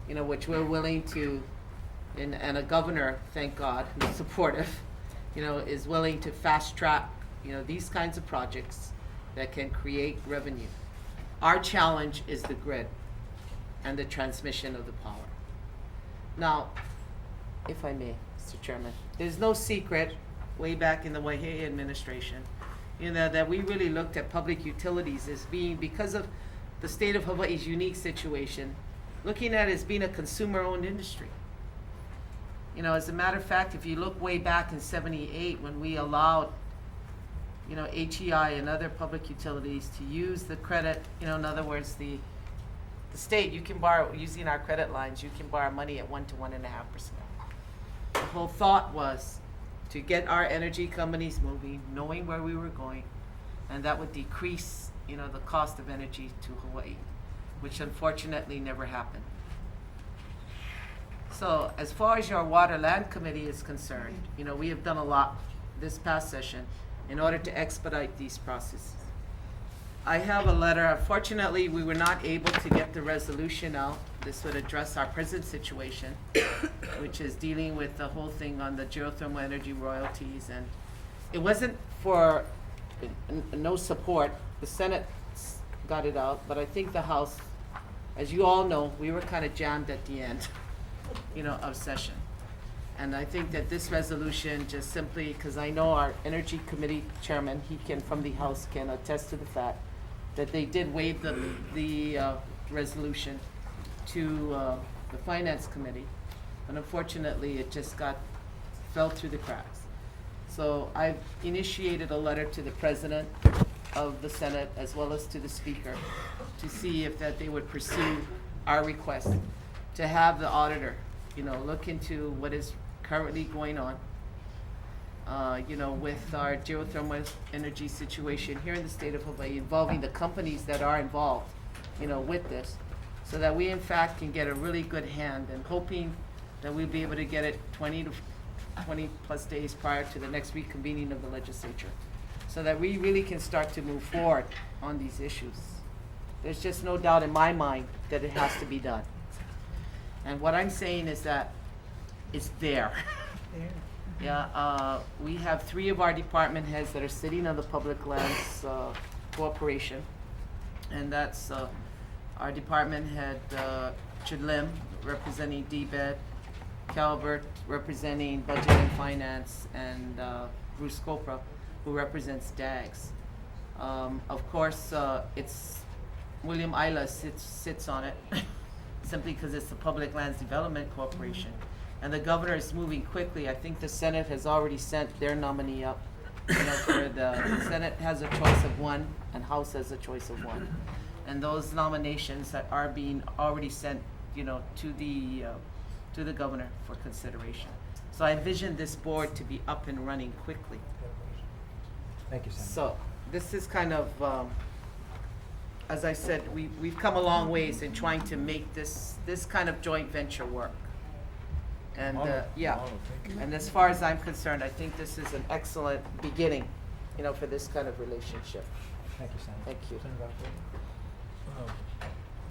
which we're willing to, and a governor, thank God, who's supportive, is willing to fast track, these kinds of projects that can create revenue. Our challenge is the grid and the transmission of the power. Now, if I may, Mr. Chairman, there's no secret, way back in the Wahey administration, that we really looked at public utilities as being, because of the state of Hawaii's unique situation, looking at it as being a consumer-owned industry. As a matter of fact, if you look way back in '78 when we allowed, HEI and other public utilities to use the credit, in other words, the state, you can borrow, using our credit lines, you can borrow money at 1 to 1.5%. The whole thought was to get our energy companies moving, knowing where we were going, and that would decrease, the cost of energy to Hawaii, which unfortunately never happened. So as far as your Water Land Committee is concerned, we have done a lot this past session in order to expedite these processes. I have a letter. Unfortunately, we were not able to get the resolution out. This would address our present situation, which is dealing with the whole thing on the geothermal energy royalties. And it wasn't for no support. The Senate got it out, but I think the House, as you all know, we were kind of jammed at the end, of session. And I think that this resolution just simply, because I know our Energy Committee Chairman, from the House, can attest to the fact that they did waive the resolution to the Finance Committee, and unfortunately it just fell through the cracks. So I've initiated a letter to the President of the Senate as well as to the Speaker to see if that they would pursue our request to have the auditor, look into what is currently going on, with our geothermal energy situation here in the state of Hawaii, involving the companies that are involved, with this, so that we in fact can get a really good hand, and hoping that we'll be able to get it 20 plus days prior to the next reconvening of the legislature, so that we really can start to move forward on these issues. There's just no doubt in my mind that it has to be done. And what I'm saying is that it's there. Yeah, we have 3 of our department heads that are sitting on the Public Lands Corporation, and that's our department head, Chidlim, representing DBED, Calvert, representing Budget and Finance, and Bruce Copra, who represents DAGS. Of course, it's William Isla sits on it, simply because it's the Public Lands Development Corporation. And the governor is moving quickly. I think the Senate has already sent their nominee up. For the Senate has a choice of 1, and House has a choice of 1. And those nominations that are being already sent, to the governor for consideration. So I envision this board to be up and running quickly. Thank you, Senator. So this is kind of, as I said, we've come a long ways in trying to make this kind of joint venture work. And yeah, and as far as I'm concerned, I think this is an excellent beginning, for this kind of relationship. Thank you, Senator. Thank you. Senator Rapoport.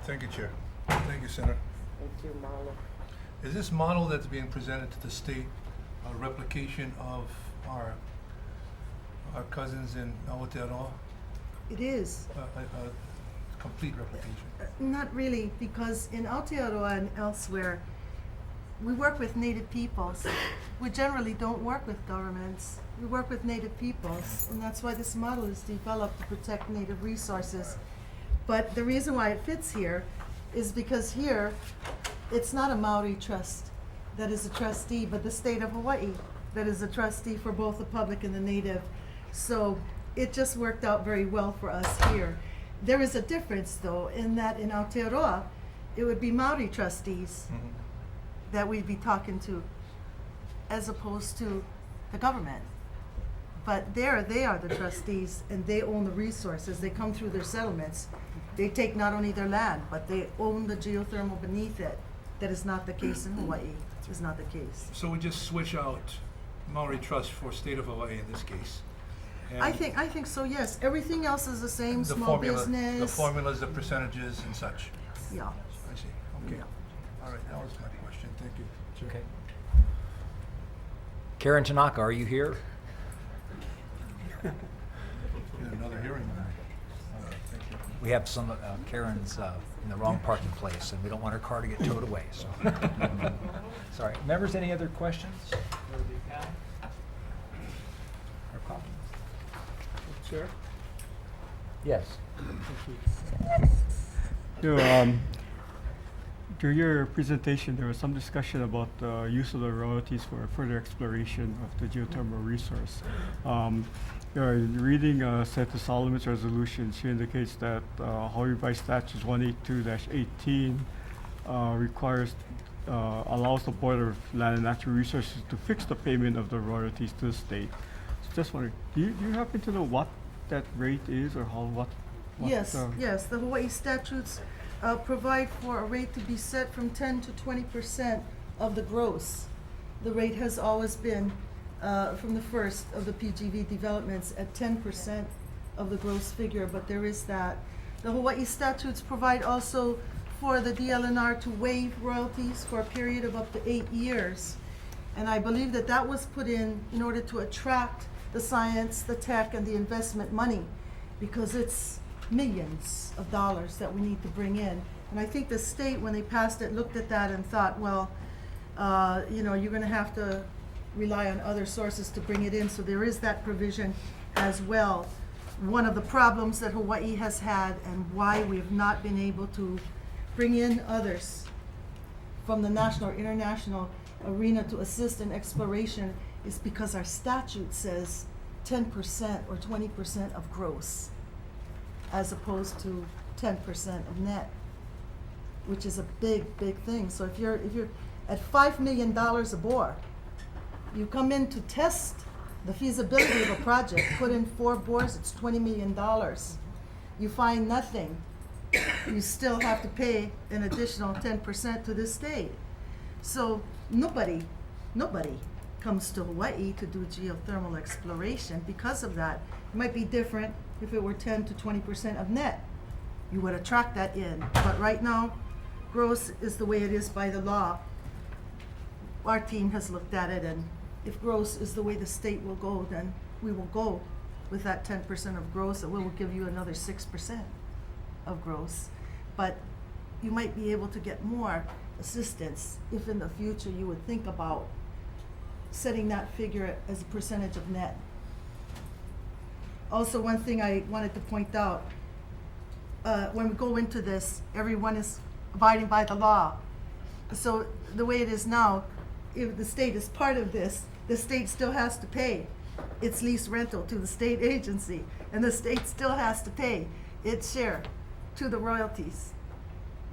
Thank you, Chair. Thank you, Senator. Thank you, Marlo. Is this model that's being presented to the state a replication of our cousins in Aotearoa? It is. A complete replication? Not really, because in Aotearoa and elsewhere, we work with Native peoples. We generally don't work with governments. We work with Native peoples, and that's why this model is developed to protect Native resources. But the reason why it fits here is because here, it's not a Maori trust that is a trustee, but the state of Hawaii that is a trustee for both the public and the Native. So it just worked out very well for us here. There is a difference, though, in that in Aotearoa, it would be Maori trustees that we'd be talking to, as opposed to the government. But there, they are the trustees, and they own the resources. They come through their settlements. They take not only their land, but they own the geothermal beneath it. That is not the case in Hawaii. Is not the case. So we just switch out Maori Trust for State of Hawaii in this case? And I think so, yes. Everything else is the same, the small formula, business. the formulas, the percentages and such? Yeah. I see, okay. Yeah. All right, That was my question. Thank you. Chair. Okay. Karen Tanaka, are you here? Yeah, another hearing. Thank you. We have some, Karen's in the wrong parking place, and we don't want her car to get towed away, so. Sorry. Members, any other questions for the panel? Or comments? Chair? Yes. During your presentation, there was some discussion about the use of the royalties for further exploration of the geothermal resource. Reading Senator Solomon's resolution, she indicates that Hawaii Revised Statutes 182-18 allows the Board of Land and Natural Resources to fix the payment of the royalties to the state. So just wondering, do you happen to know what that rate is, or what Yes, yes, the Hawaii statutes provide for a rate to be set from 10 to 20% of the gross. The rate has always been, from the first of the PGV developments, at 10% of the gross figure, but there is that. The Hawaii statutes provide also for the DLNR to waive royalties for a period of up to 8 years. And I believe that that was put in order to attract the science, the tech, and the investment money, because it's millions of dollars that we need to bring in. And I think the state, when they passed it, looked at that and thought, well, you're gonna have to rely on other sources to bring it in, so there is that provision as well. One of the problems that Hawaii has had, and why we have not been able to bring in others from the national or international arena to assist in exploration, is because our statute says 10% or 20% of gross, as opposed to 10% of net, which is a big, big thing. So if you're at $5 million a bore, you come in to test the feasibility of a project, put in 4 bores, it's $20 million. You find nothing, you still have to pay an additional 10% to the state. So nobody comes to Hawaii to do geothermal exploration because of that. It might be different if it were 10 to 20% of net. You would attract that in. But right now, gross is the way it is by the law. Our team has looked at it, and if gross is the way the state will go, then we will go with that 10% of gross, and we will give you another 6% of gross. But you might be able to get more assistance if in the future you would think about setting that figure as a percentage of net. Also, one thing I wanted to point out, when we go into this, everyone is abiding by the law. So the way it is now, if the state is part of this, the state still has to pay its lease rental to the state agency, and the state still has to pay its share to the royalties.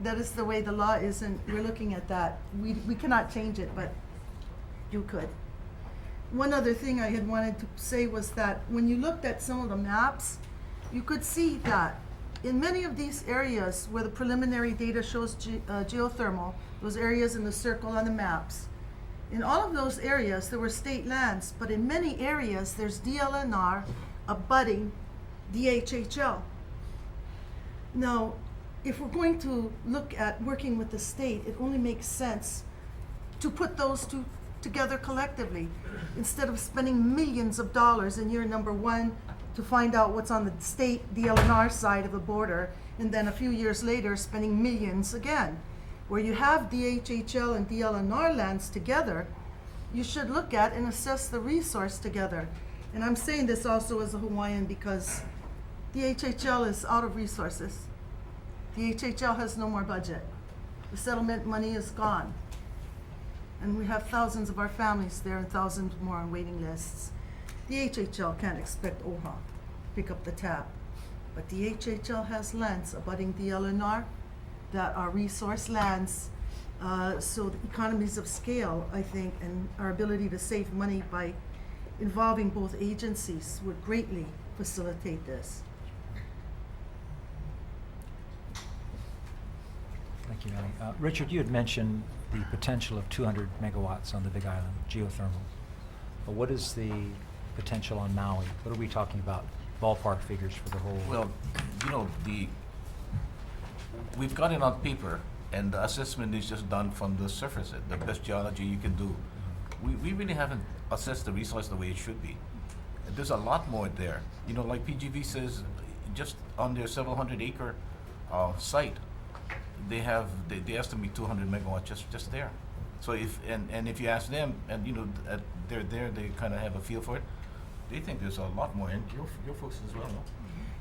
That is the way the law is, and we're looking at that. We cannot change it, but you could. One other thing I had wanted to say was that when you looked at some of the maps, you could see that in many of these areas where the preliminary data shows geothermal, those areas in the circle on the maps, in all of those areas there were state lands, but in many areas there's DLNR abutting DHHL. Now, if we're going to look at working with the state, it only makes sense to put those two together collectively, instead of spending millions of dollars in year number 1 to find out what's on the state DLNR side of the border, and then a few years later spending millions again. Where you have DHHL and DLNR lands together, you should look at and assess the resource together. And I'm saying this also as a Hawaiian because DHHL is out of resources. DHHL has no more budget. The settlement money is gone. And we have thousands of our families there and thousands more on waiting lists. The HHL can't expect OHA to pick up the tab. But the HHL has lands abutting the LNR that are resource lands. So the economies of scale, I think, and our ability to save money by involving both agencies would greatly facilitate this. Thank you, Melanie. Richard, you had mentioned the potential of 200 megawatts on the Big Island, geothermal. But what is the potential on Maui? What are we talking about, ballpark figures for the whole? Well, we've got it on paper and the assessment is just done from the surface, the best geology you can do. We really haven't assessed the resource the way it should be. There's a lot more there. You know, like PGV says, just on their several hundred acre site, they estimate 200 megawatts just there. So if you ask them, and you know, they're there, they kind of have a feel for it. They think there's a lot more, and your folks as well, no?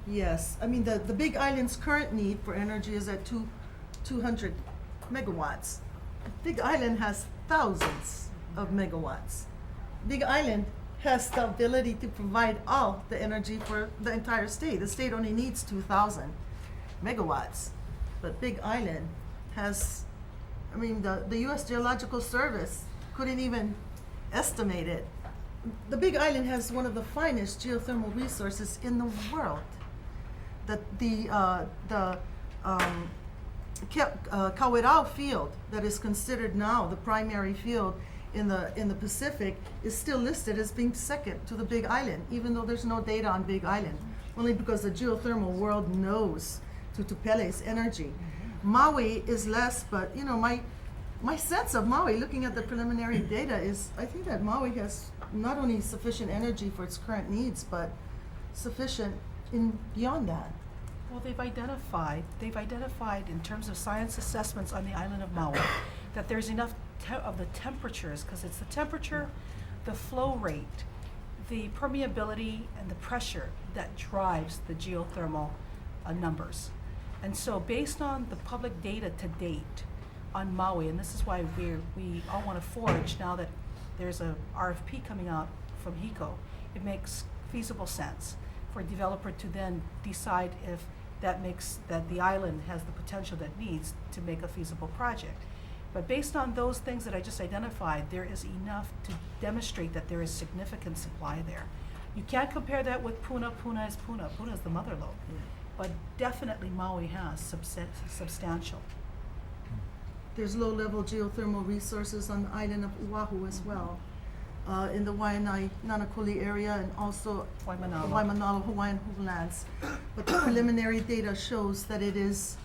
Yes, I mean, the Big Island's current need for energy is at 200 megawatts. Big Island has thousands of megawatts. Big Island has the ability to provide all the energy for the entire state. The state only needs 2,000 megawatts. But Big Island has, I mean, the US Geological Service couldn't even estimate it. The Big Island has one of the finest geothermal resources in the world. The Kawerau field that is considered now the primary field in the Pacific is still listed as being second to the Big Island, even though there's no data on Big Island, only because the geothermal world knows Tutupele's energy. Maui is less, but you know, my sense of Maui, looking at the preliminary data, is I think that Maui has not only sufficient energy for its current needs, but sufficient in beyond that. Well, they've identified in terms of science assessments on the island of Maui that there's enough of the temperatures, because it's the temperature, the flow rate, the permeability, and the pressure that drives the geothermal numbers. And so based on the public data to date on Maui, and this is why we all want to forge now that there's a RFP coming out from HECO, it makes feasible sense for a developer to then decide if that the island has the potential that needs to make a feasible project. But based on those things that I just identified, there is enough to demonstrate that there is significant supply there. You can't compare that with Puna. Puna is Puna. Puna is the mother lode. But definitely Maui has substantial. There's low-level geothermal resources on the island of Oahu as well, in the Waianae, Nanakuli area, and also Waimanalo. Waimanalo Hawaiian homelands. But the preliminary data shows that it is,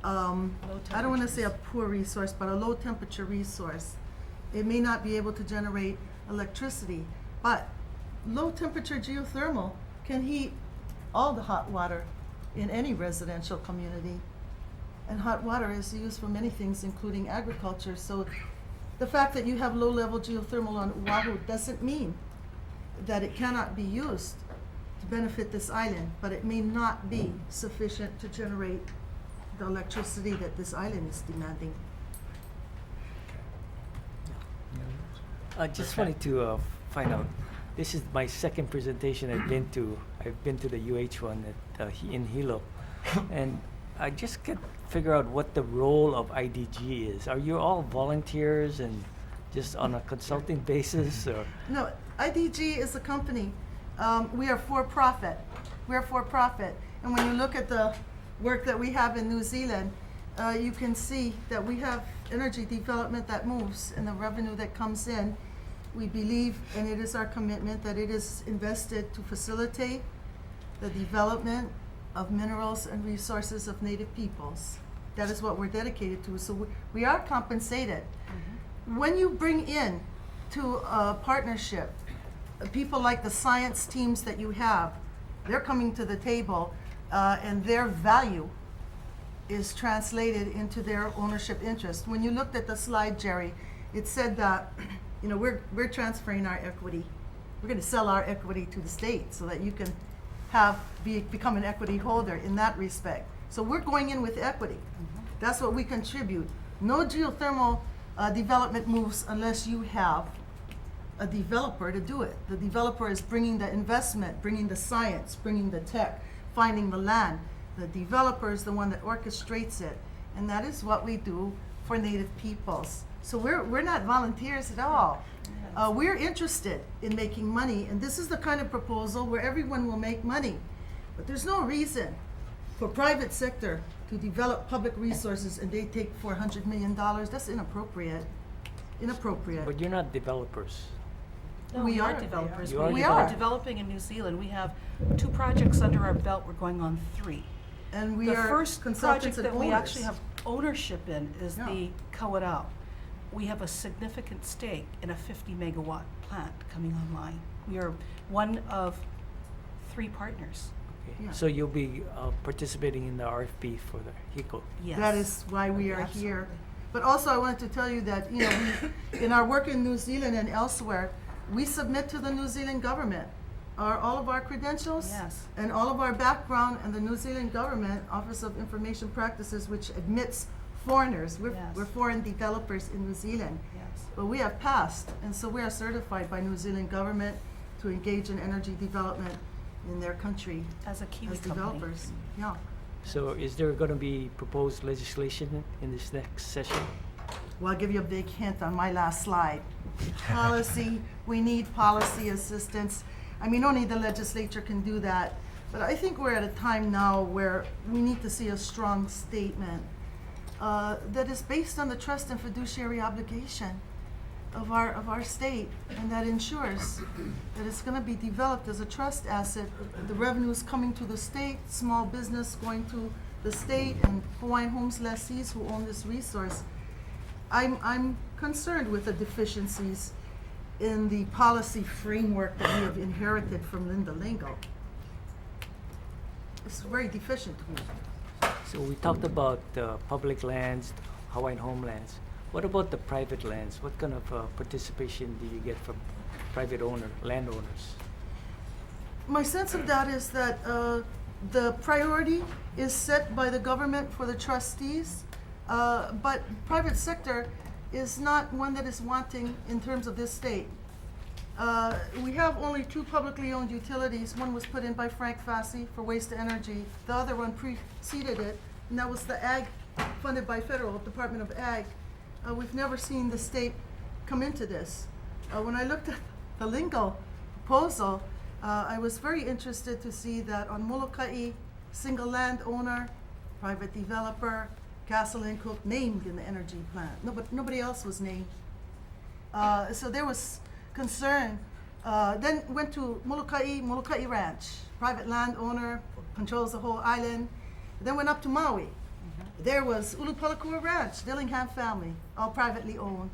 I don't want to say a poor resource, but a low-temperature resource. It may not be able to generate electricity, but low-temperature geothermal can heat all the hot water in any residential community. And hot water is used for many things, including agriculture. So the fact that you have low-level geothermal on Oahu doesn't mean that it cannot be used to benefit this island, but it may not be sufficient to generate the electricity that this island is demanding. I just wanted to find out. This is my second presentation I've been to. I've been to the UH one at, in Hilo, and I just can't figure out what the role of IDG is. Are you all volunteers and just on a consulting basis, or? No, IDG is a company. We are for-profit. We're for-profit. And when you look at the work that we have in New Zealand, you can see that we have energy development that moves and the revenue that comes in. We believe, and it is our commitment, that it is invested to facilitate the development of minerals and resources of Native peoples. That is what we're dedicated to. So we are compensated. When you bring in to a partnership people like the science teams that you have, they're coming to the table, and their value is translated into their ownership interest. When you looked at the slide, Jerry, it said that you know, we're transferring our equity. We're going to sell our equity to the state so that you can become an equity holder in that respect. So we're going in with equity. That's what we contribute. No geothermal development moves unless you have a developer to do it. The developer is bringing the investment, bringing the science, bringing the tech, finding the land. The developer is the one that orchestrates it. And that is what we do for Native peoples. So we're not volunteers at all. We're interested in making money, and this is the kind of proposal where everyone will make money. But there's no reason for private sector to develop public resources and they take $400 million. That's inappropriate. Inappropriate. But you're not developers. No, We we are are. developers. You are We developers. are developing in New Zealand. We have 2 projects under our belt. We're going on 3. And we The are first consultants project and that we owners. actually have ownership in is Yeah. the Kawa'au. We have a significant stake in a 50 megawatt plant coming online. We are one of 3 partners. Okay. Yeah. So you'll be participating in the RFP for the HECO. Yes. That is why we are here. Absolutely. But also, I wanted to tell you that, you know, in our work in New Zealand and elsewhere, we submit to the New Zealand government all of our credentials Yes. and all of our background, and the New Zealand government Office of Information Practices, which admits foreigners. Yes. We're foreign developers in New Zealand. Yes. But we have passed, and so we are certified by New Zealand government to engage in energy development in their country As a Kiwi as company. developers. Yeah. So is there going to be proposed legislation in this next session? Well, I'll give you a big hint on my last slide. Policy, we need policy assistance. I mean, only the legislature can do that. But I think we're at a time now where we need to see a strong statement that is based on the trust and fiduciary obligation of our state, and that ensures that it's going to be developed as a trust asset. The revenues coming to the state, small business going to the state, and Hawaiian Homes lessees who own this resource. I'm concerned with the deficiencies in the policy framework that we have inherited from Linda Lingo. It's very deficient to me. So we talked about public lands, Hawaiian homelands. What about the private lands? What kind of participation do you get from private landowners? My sense of that is that the priority is set by the government for the trustees, but private sector is not one that is wanting in terms of this state. We have only 2 publicly owned utilities. One was put in by Frank Fassi for waste to energy. The other one preceded it, and that was the ag, funded by federal Department of Ag. We've never seen the state come into this. When I looked at the Lingo proposal, I was very interested to see that on Molokai, single landowner, private developer, Castle and Cook named in the energy plan. Nobody else was named. So there was concern. Then went to Molokai Ranch, private landowner, controls the whole island. Then went up to Maui. There was Ulupalakua Ranch, Dillingham family, all privately owned.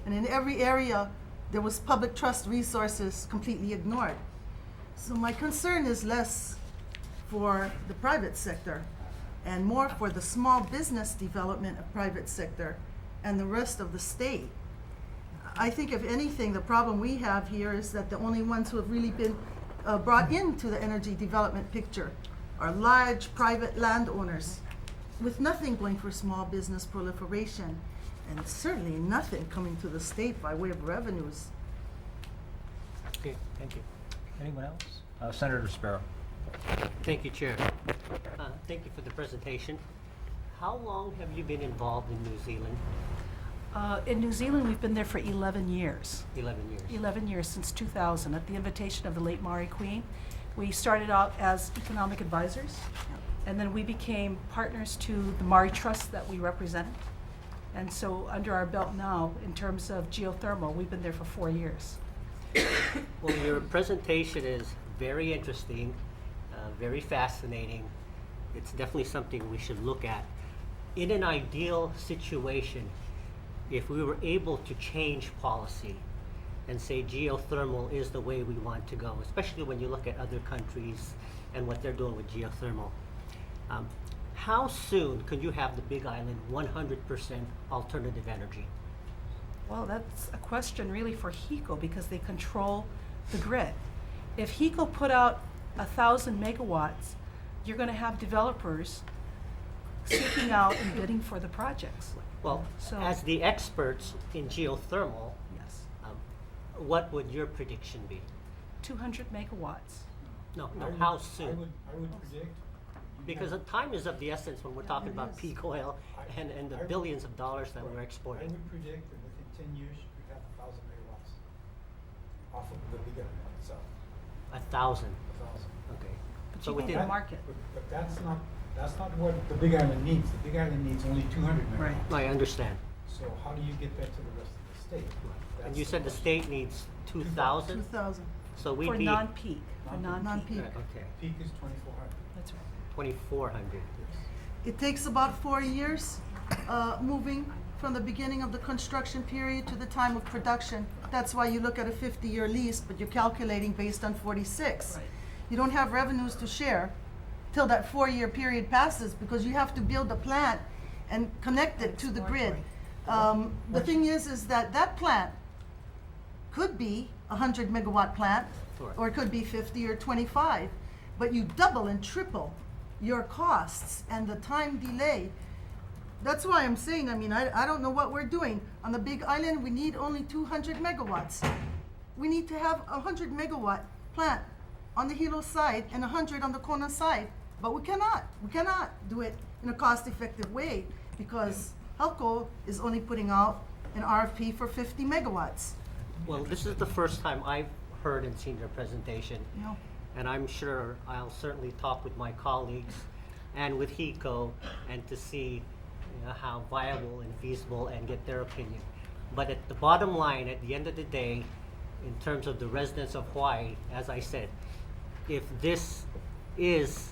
And in every area, there was public trust resources completely ignored. So my concern is less for the private sector and more for the small business development of private sector and the rest of the state. I think if anything, the problem we have here is that the only ones who have really been brought into the energy development picture are large private landowners with nothing going for small business proliferation, and certainly nothing coming to the state by way of revenues. Okay, thank you. Anyone else? Senator Sparrow. Thank you, Chair. Thank you for the presentation. How long have you been involved in New Zealand? In New Zealand, we've been there for 11 years. 11 years. 11 years, since 2000, at the invitation of the late Maury Queen. We started out as economic advisors, and then we became partners to the Maury Trust that we represented. And so under our belt now, in terms of geothermal, we've been there for 4 years. Well, your presentation is very interesting, very fascinating. It's definitely something we should look at. In an ideal situation, if we were able to change policy and say geothermal is the way we want to go, especially when you look at other countries and what they're doing with geothermal, how soon could you have the Big Island 100% alternative energy? Well, that's a question really for HECO because they control the grid. If HECO put out 1,000 megawatts, you're going to have developers seeking out and bidding for the projects. Well, So- as the experts in geothermal, Yes, what would your prediction be? 200 megawatts. No, how soon? I would predict. Because the time is of the essence when we're talking about is. peak oil and the billions of dollars that we're I exporting. would predict that within 10 years, we'd have 1,000 megawatts off of the big island itself. 1,000, 1,000. okay. But So you need within, a market. But that's not what the big island needs. The big island needs only 200 megawatts. Right. I understand. So how do you get that to the rest of the state? And That's you said the question. state needs 2,000? 2,000, So we'd For be. non-peak, for Non-peak. non-peak. non-peak. Okay, Peak is 2,400. That's right. 2,400. It takes about 4 years moving from the beginning of the construction period to the time of production. That's why you look at a 50-year lease, but you're calculating based on 46. Right. You don't have revenues to share till that 4-year period passes, because you have to build a plant and connect it to the grid. The thing is that that plant could be a 100 megawatt plant, Correct. or it could be 50 or 25, but you double and triple your costs and the time delay. That's why I'm saying, I mean, I don't know what we're doing. On the Big Island, we need only 200 megawatts. We need to have a 100 megawatt plant on the Hilo side and 100 on the Kona side. But we cannot do it in a cost-effective way, because Helco is only putting out an RFP for 50 megawatts. Well, this is the first time I've heard and seen your presentation, You know, and I'm sure I'll certainly talk with my colleagues and with HECO and to see how viable and feasible and get their opinion. But at the bottom line, at the end of the day, in terms of the residents of Hawaii, as I said, if this is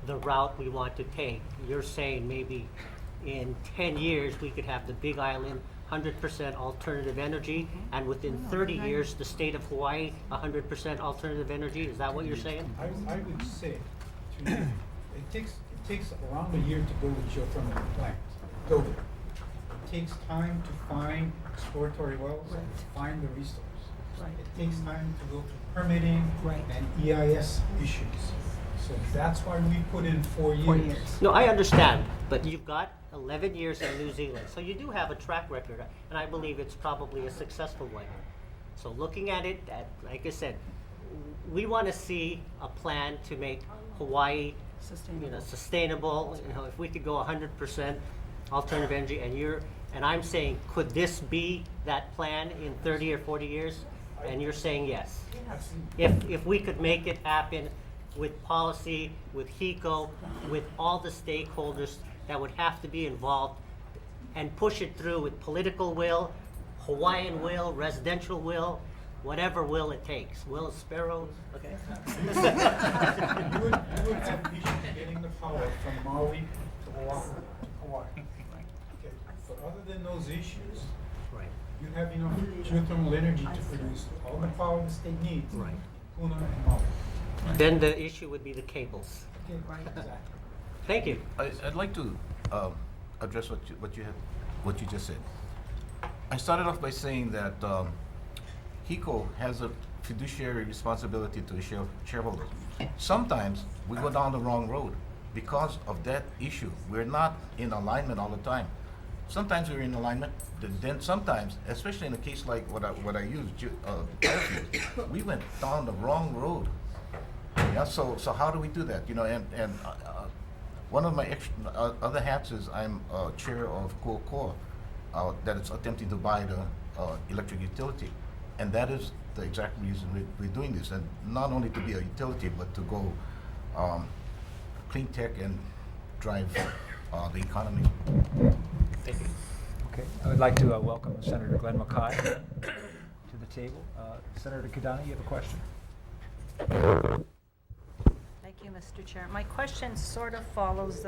the route we want to take, you're saying maybe in 10 years we could have the Big Island 100% alternative energy, and within 30 years the state of Hawaii 100% alternative energy. Is that what you're saying? I would say, it takes around a year to build a geothermal plant. Build it. It takes time to find exploratory wells, find the resource. Right. It takes time to go through permitting Right. and EIS issues. So that's why we put in 4 years. 4 years. No, I understand, but you've got 11 years in New Zealand, so you do have a track record, and I believe it's probably a successful one. So looking at it, like I said, we want to see a plan to make Hawaii, sustainable. If we could go 100% alternative energy, and I'm saying, could this be that plan in 30 or 40 years? And you're saying yes. If we could make it happen with policy, with HECO, with all the stakeholders that would have to be involved, and push it through with political will, Hawaiian will, residential will, whatever will it takes. Will Sparrow? Okay. You would have issues getting the power from Maui to Hawaii. Okay. But other than those issues, Right. you have enough geothermal energy to produce all the power the state needs. Right. Puna and Maui. Then the issue would be the cables. Okay, exactly. Thank you. I'd like to address what you just said. I started off by saying that HECO has a fiduciary responsibility to the shareholders. Sometimes we go down the wrong road because of that issue. We're not in alignment all the time. Sometimes we're in alignment. Then sometimes, especially in a case like what I used, biofuels, we went down the wrong road. Yeah. So how do we do that? And one of my other hats is I'm chair of Kuokoa that is attempting to buy the electric utility, and that is the exact reason we're doing this, and not only to be a utility, but to go clean tech and drive the economy. Thank you. Okay, I would like to welcome Senator Glenn Mackay to the table. Senator Kidani, you have a question? Thank you, Mr. Chair. My question sort of follows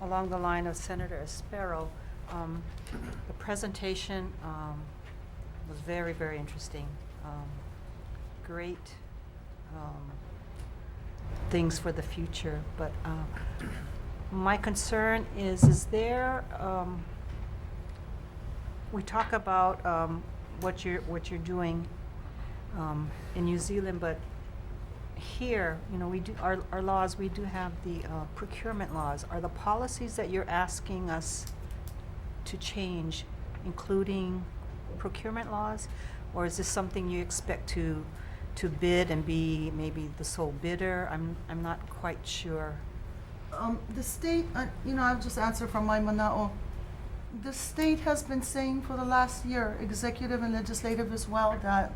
along the line of Senator Sparrow. The presentation was very, very interesting. Great things for the future, but my concern is there, we talk about what you're doing in New Zealand, but here, we do our laws. We do have the procurement laws. Are the policies that you're asking us to change, including procurement laws, or is this something you expect to bid and be maybe the sole bidder? I'm not quite sure. The state, I'll just answer from my mana'o. The state has been saying for the last year, executive and legislative as well, that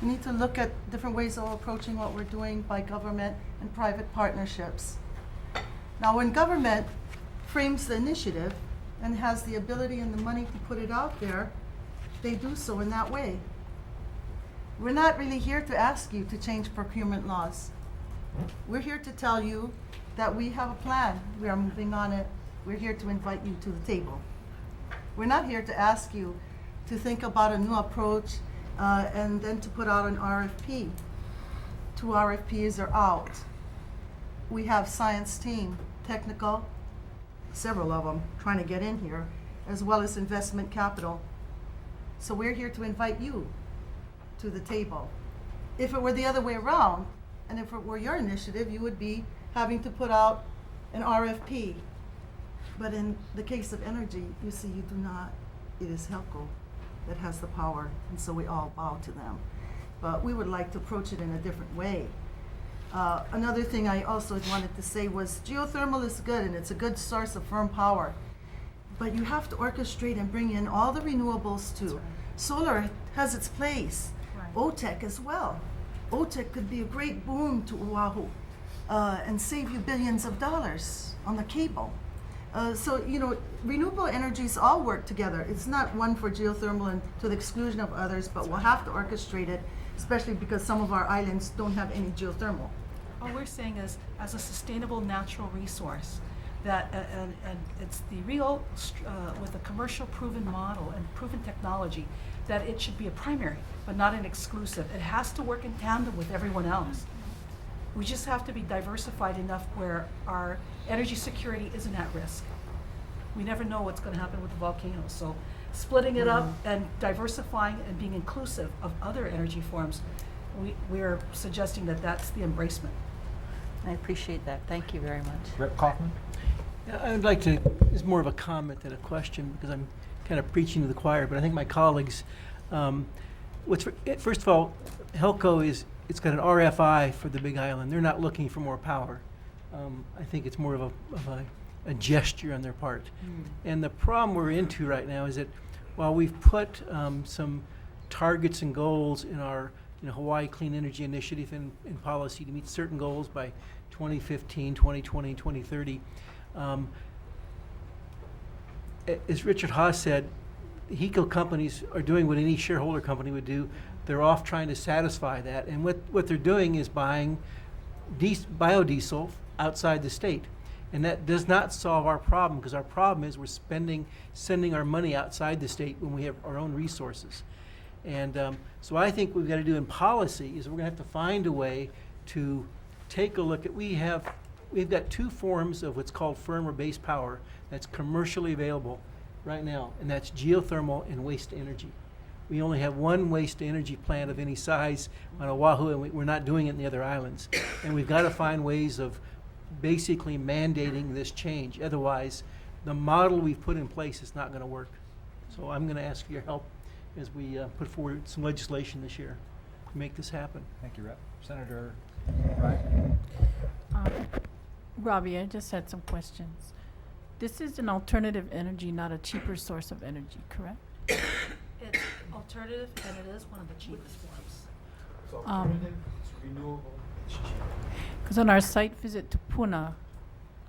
we need to look at different ways of approaching what we're doing by government and private partnerships. Now, when government frames the initiative and has the ability and the money to put it out there, they do so in that way. We're not really here to ask you to change procurement laws. We're here to tell you that we have a plan. We are moving on it. We're here to invite you to the table. We're not here to ask you to think about a new approach and then to put out an RFP. 2 RFPs are out. We have science team, technical, several of them trying to get in here, as well as investment capital. So we're here to invite you to the table. If it were the other way around, and if it were your initiative, you would be having to put out an RFP. But in the case of energy, you see, you do not. It is HELCO that has the power, and so we all bow to them. But we would like to approach it in a different way. Another thing I also wanted to say was geothermal is good, and it's a good source of firm power. But you have to orchestrate and bring in all the renewables too. right. Solar has its place. Right. OTEC as well. OTEC could be a great boon to Oahu and save you billions of dollars on the cable. So, you know, renewable energies all work together. It's not one for geothermal and to the exclusion of others, but we'll have to orchestrate it, especially because some of our islands don't have any geothermal. All we're saying is, as a sustainable natural resource, that, and it's the real, with a commercial proven model and proven technology, that it should be a primary, but not an exclusive. It has to work in tandem with everyone else. We just have to be diversified enough where our energy security isn't at risk. We never know what's going to happen with the volcano, so splitting it up and diversifying and being inclusive of other energy forms, we're suggesting that that's the embracement. I appreciate that. Thank you very much. Rep. Kaufman? I would like to, it's more of a comment than a question because I'm kind of preaching to the choir, but I think my colleagues, first of all, HELCO it's got an RFI for the Big Island. They're not looking for more power. I think it's more of a gesture on their part. And the problem we're into right now is that while we've put some targets and goals in our Hawaii Clean Energy Initiative and policy to meet certain goals by 2015, 2020, 2030, as Richard Haas said, HECO companies are doing what any shareholder company would do. They're off trying to satisfy that. And what they're doing is buying biodiesel outside the state. And that does not solve our problem, because our problem is we're sending our money outside the state when we have our own resources. And so I think what we've got to do in policy is we're going to have to find a way to take a look at, we've got 2 forms of what's called firm or base power that's commercially available right now, and that's geothermal and waste energy. We only have 1 waste energy plant of any size on Oahu, and we're not doing it in the other islands. And we've got to find ways of basically mandating this change. Otherwise, the model we've put in place is not going to work. So I'm going to ask for your help as we put forward some legislation this year to make this happen. Thank you, Rep. Senator Ryan? Robbie, I just had some questions. This is an alternative energy, not a cheaper source of energy, correct? It's alternative, and it is one of the cheapest forms. It's alternative, it's renewable, it's cheap. Because on our site visit to Puna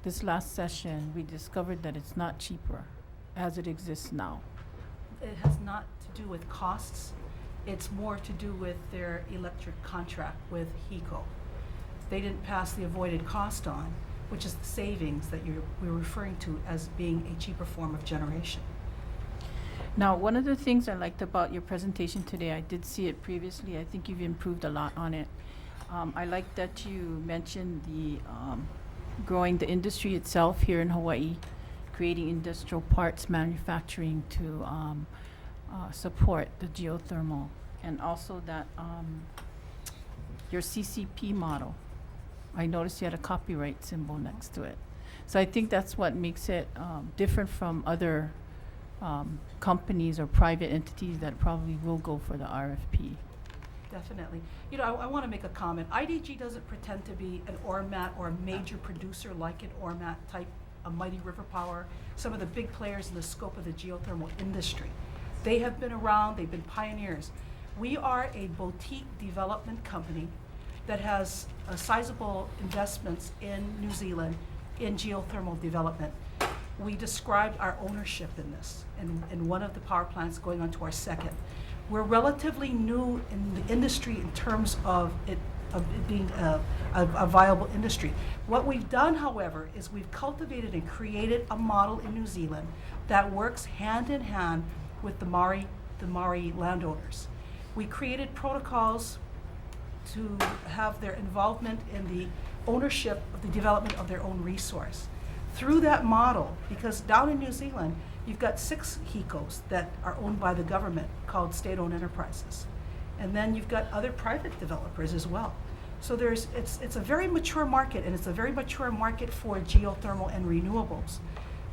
this last session, we discovered that it's not cheaper as it exists now. It has not to do with costs. It's more to do with their electric contract with HECO. They didn't pass the avoided cost on, which is the savings that we're referring to as being a cheaper form of generation. Now, one of the things I liked about your presentation today, I did see it previously, I think you've improved a lot on it. I like that you mentioned the growing the industry itself here in Hawaii, creating industrial parts manufacturing to support the geothermal, and also that your CCP model. I noticed you had a copyright symbol next to it. So I think that's what makes it different from other companies or private entities that probably will go for the RFP. Definitely. You know, I want to make a comment. IDG doesn't pretend to be an ORMAT or a major producer like an ORMAT type, a Mighty River Power, some of the big players in the scope of the geothermal industry. They have been around, they've been pioneers. We are a boutique development company that has sizable investments in New Zealand in geothermal development. We described our ownership in this, in one of the power plants going on to our second. We're relatively new in the industry in terms of it of it being a viable industry. What we've done, however, is we've cultivated and created a model in New Zealand that works hand in hand with the Maori landowners. We created protocols to have their involvement in the ownership of the development of their own resource. Through that model, because down in New Zealand, you've got 6 HECOs that are owned by the government called state-owned enterprises. And then you've got other private developers as well. So it's a very mature market, and it's a very mature market for geothermal and renewables.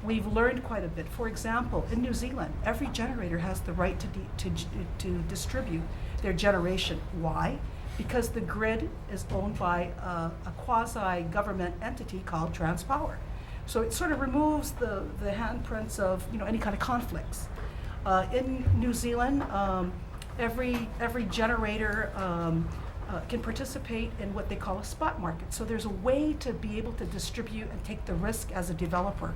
We've learned quite a bit. For example, in New Zealand, every generator has the right to distribute their generation. Why? Because the grid is owned by a quasi-government entity called Transpower. So it sort of removes the handprints of any kind of conflicts. In New Zealand, every generator can participate in what they call a spot market. So there's a way to be able to distribute and take the risk as a developer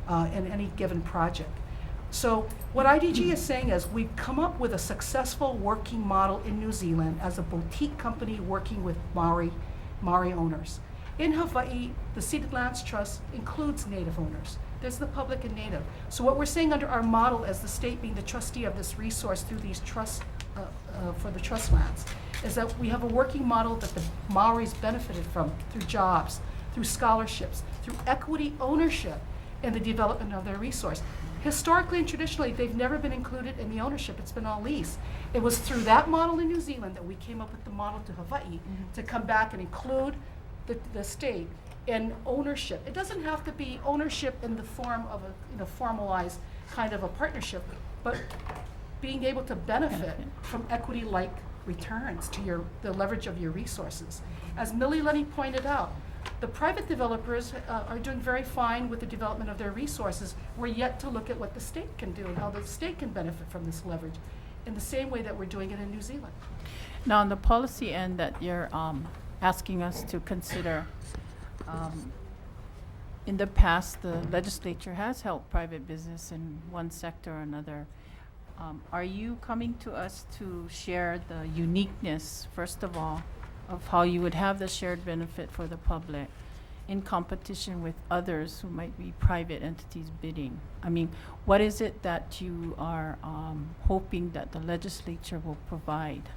in any given project. So what IDG is saying is we've come up with a successful working model in New Zealand as a boutique company working with Maori owners. In Hawaii, the Ceded Lands Trust includes Native owners. There's the public and Native. So what we're saying under our model as the state being the trustee of this resource through these trusts for the trust lands is that we have a working model that the Maoris benefited from through jobs, through scholarships, through equity ownership in the development of their resource. Historically and traditionally, they've never been included in the ownership. It's been all lease. It was through that model in New Zealand that we came up with the model to Hawaii to come back and include the state in ownership. It doesn't have to be ownership in the form of a formalized kind of a partnership, but being able to benefit from equity-like returns to the leverage of your resources. As Millie Lenny pointed out, the private developers are doing very fine with the development of their resources. We're yet to look at what the state can do and how the state can benefit from this leverage in the same way that we're doing it in New Zealand. Now, on the policy end that you're asking us to consider, in the past, the legislature has helped private business in one sector or another. Are you coming to us to share the uniqueness, first of all, of how you would have the shared benefit for the public in competition with others who might be private entities bidding? I mean, what is it that you are hoping that the legislature will provide?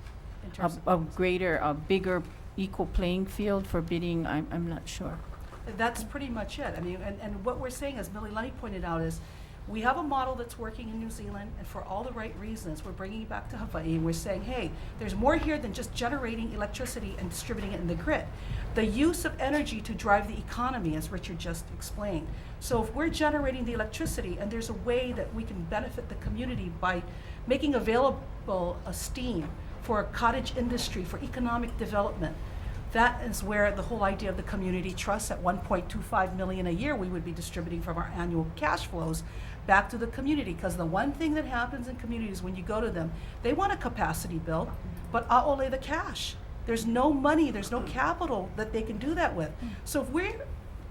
In terms A greater, a bigger equal playing field for bidding? I'm not sure. That's pretty much it. I mean, and what we're saying, as Millie Lenny pointed out, is we have a model that's working in New Zealand, and for all the right reasons, we're bringing it back to Hawaii, and we're saying, hey, there's more here than just generating electricity and distributing it in the grid. The use of energy to drive the economy, as Richard just explained. So if we're generating the electricity, and there's a way that we can benefit the community by making available a steam for a cottage industry, for economic development, that is where the whole idea of the community trust at $1.25 million a year we would be distributing from our annual cash flows back to the community. Because the one thing that happens in communities when you go to them, they want a capacity built, but a'ole the cash. There's no money, there's no capital that they can do that with. So if we're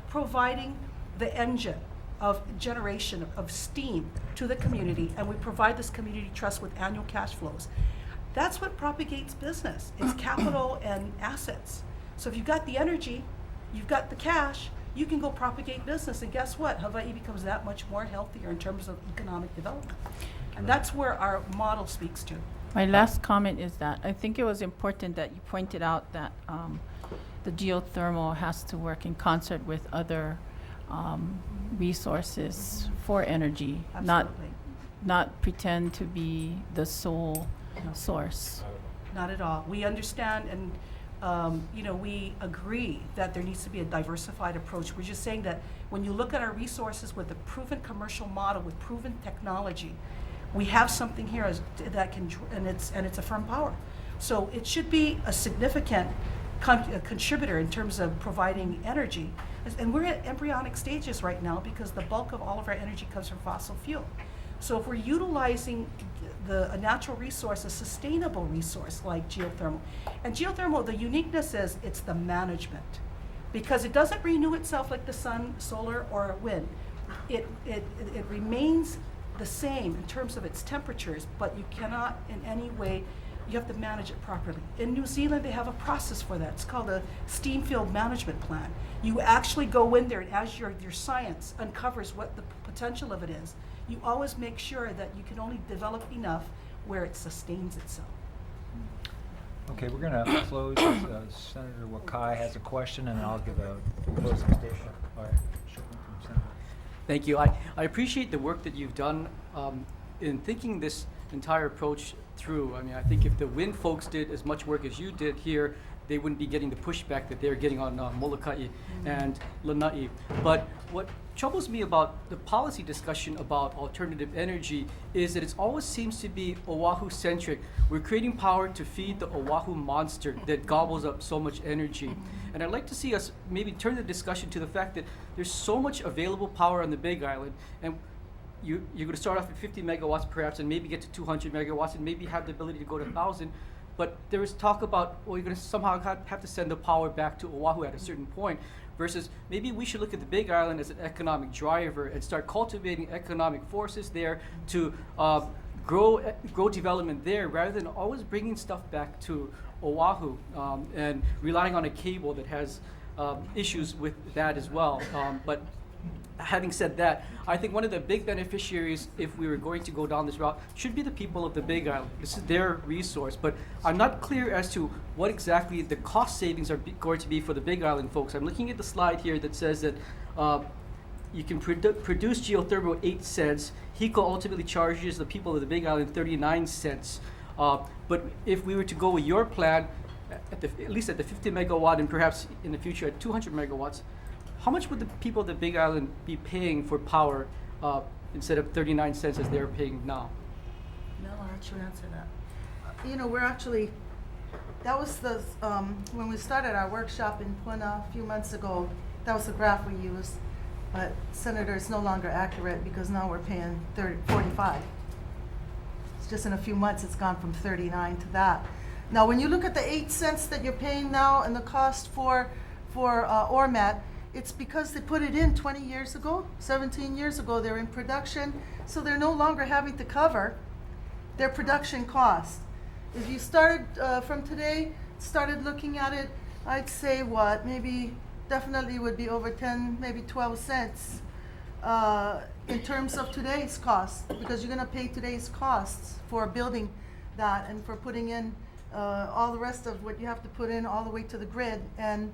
providing the engine of generation of steam to the community, and we provide this community trust with annual cash flows, that's what propagates business. It's capital and assets. So if you've got the energy, you've got the cash, you can go propagate business, and guess what? Hawaii becomes that much more healthier in terms of economic development. And that's where our model speaks to. My last comment is that I think it was important that you pointed out that the geothermal has to work in concert with other resources for energy, Absolutely. not pretend to be the sole No. source. Not at all. We understand and we agree that there needs to be a diversified approach. We're just saying that when you look at our resources with a proven commercial model, with proven technology, we have something here that can, and it's a firm power. So it should be a significant contributor in terms of providing energy. And we're at embryonic stages right now because the bulk of all of our energy comes from fossil fuel. So if we're utilizing a natural resource, a sustainable resource like geothermal, and geothermal, the uniqueness is it's the management, because it doesn't renew itself like the sun, solar, or wind. It remains the same in terms of its temperatures, but you cannot in any way you have to manage it properly. In New Zealand, they have a process for that. It's called a steam field management plan. You actually go in there, and as your science uncovers what the potential of it is, you always make sure that you can only develop enough where it sustains itself. Okay, we're gonna close. Senator Wakai has a question, and I'll give a closing statement. All right. Sure. Senator. Thank you. I appreciate the work that you've done in thinking this entire approach through. I mean, I think if the wind folks did as much work as you did here, they wouldn't be getting the pushback that they're getting on Molokai and Lanai. But what troubles me about the policy discussion about alternative energy is that it always seems to be Oahu-centric. We're creating power to feed the Oahu monster that gobbles up so much energy. And I'd like to see us maybe turn the discussion to the fact that there's so much available power on the Big Island, and you're going to start off at 50 megawatts perhaps, and maybe get to 200 megawatts, and maybe have the ability to go to 1,000. But there is talk about, well, you're going to somehow have to send the power back to Oahu at a certain point, versus maybe we should look at the Big Island as an economic driver and start cultivating economic forces there to grow development there, rather than always bringing stuff back to Oahu and relying on a cable that has issues with that as well. But having said that, I think one of the big beneficiaries, if we were going to go down this route, should be the people of the Big Island. This is their resource, but I'm not clear as to what exactly the cost savings are going to be for the Big Island folks. I'm looking at the slide here that says that you can produce geothermal 8 cents. HECO ultimately charges the people of the Big Island 39 cents. But if we were to go with your plan, at least at the 50 megawatt and perhaps in the future at 200 megawatts, how much would the people of the Big Island be paying for power instead of 39 cents as they're paying now? Mel, I'll let you answer that. You know, we're actually, that was the, when we started our workshop in Puna a few months ago, that was the graph we used. But Senator, it's no longer accurate because now we're paying 45. It's just in a few months it's gone from 39 to that. Now when you look at the 8 cents that you're paying now and the cost for ORMAT, it's because they put it in 20 years ago, 17 years ago. They're in production, so they're no longer having to cover their production cost. If you started from today, started looking at it, I'd say what, maybe definitely would be over 10, maybe 12 cents in terms of today's cost, because you're going to pay today's costs for building that and for putting in all the rest of what you have to put in all the way to the grid. And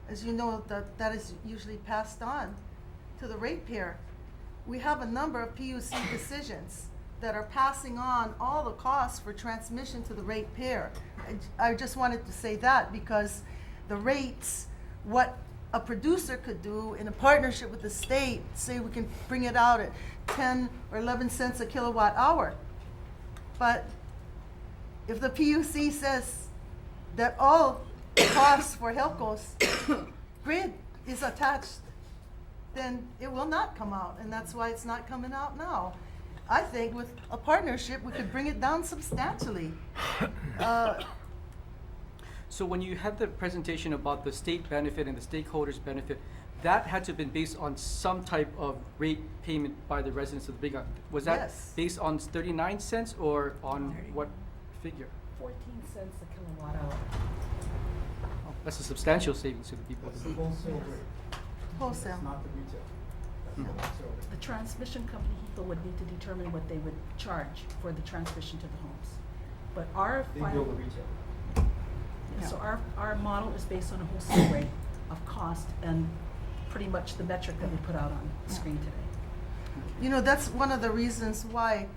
as you know, that is usually passed on to the ratepayer. We have a number of PUC decisions that are passing on all the costs for transmission to the ratepayer. I just wanted to say that because the rates, what a producer could do in a partnership with the state, say we can bring it out at 10 or 11 cents a kilowatt hour. But if the PUC says that all costs for HELCO's grid is attached, then it will not come out, and that's why it's not coming out now. I think with a partnership, we could bring it down substantially. So when you had the presentation about the state benefit and the stakeholders benefit, that had to have been based on some type of rate payment by the residents of the Big Island. Was that Yes. based on 39 cents or on what figure? 14 cents a kilowatt hour. Oh, that's a substantial savings to the people. That's the wholesale rate. Wholesale. It's not the retail. That's the wholesale rate. The transmission company, HECO, would need to determine what they would charge for the transmission to the homes. But our They final, build the retail. so our model is based on a wholesale rate of cost and pretty much the metric that we put out on the screen today. You know, that's one of the reasons why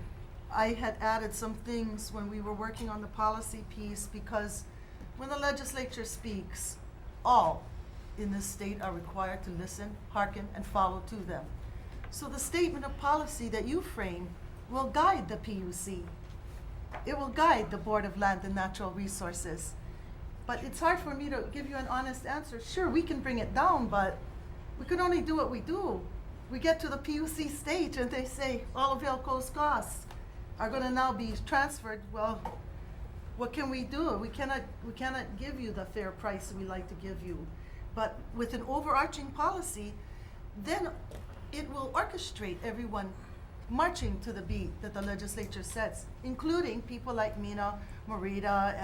I had added some things when we were working on the policy piece, because when the legislature speaks, all in this state are required to listen, hearken, and follow to them. So the statement of policy that you frame will guide the PUC. It will guide the Board of Land and Natural Resources. But it's hard for me to give you an honest answer. Sure, we can bring it down, but we can only do what we do. We get to the PUC stage and they say all of HELCO's costs are going to now be transferred. Well, what can we do? We cannot give you the fair price we like to give you. But with an overarching policy, then it will orchestrate everyone marching to the beat that the legislature sets, including people like Mina, Morita,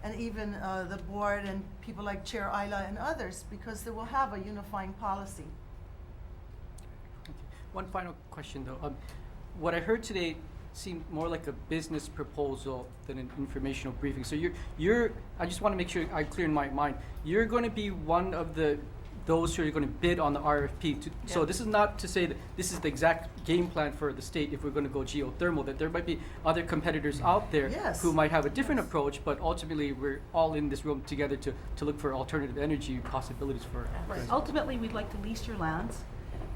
and even the board and people like Chair Ayla and others, because they will have a unifying policy. One final question, though. What I heard today seemed more like a business proposal than an informational briefing. So I just want to make sure I clear in my mind. You're going to be one of those who are going to bid on the RFP. So this is not to say that this is the exact game plan for the state if we're going to go geothermal, that there might be other competitors out there Yes. who might have a different approach, but ultimately we're all in this room together to look for alternative energy possibilities for. Right. Ultimately, we'd like to lease your lands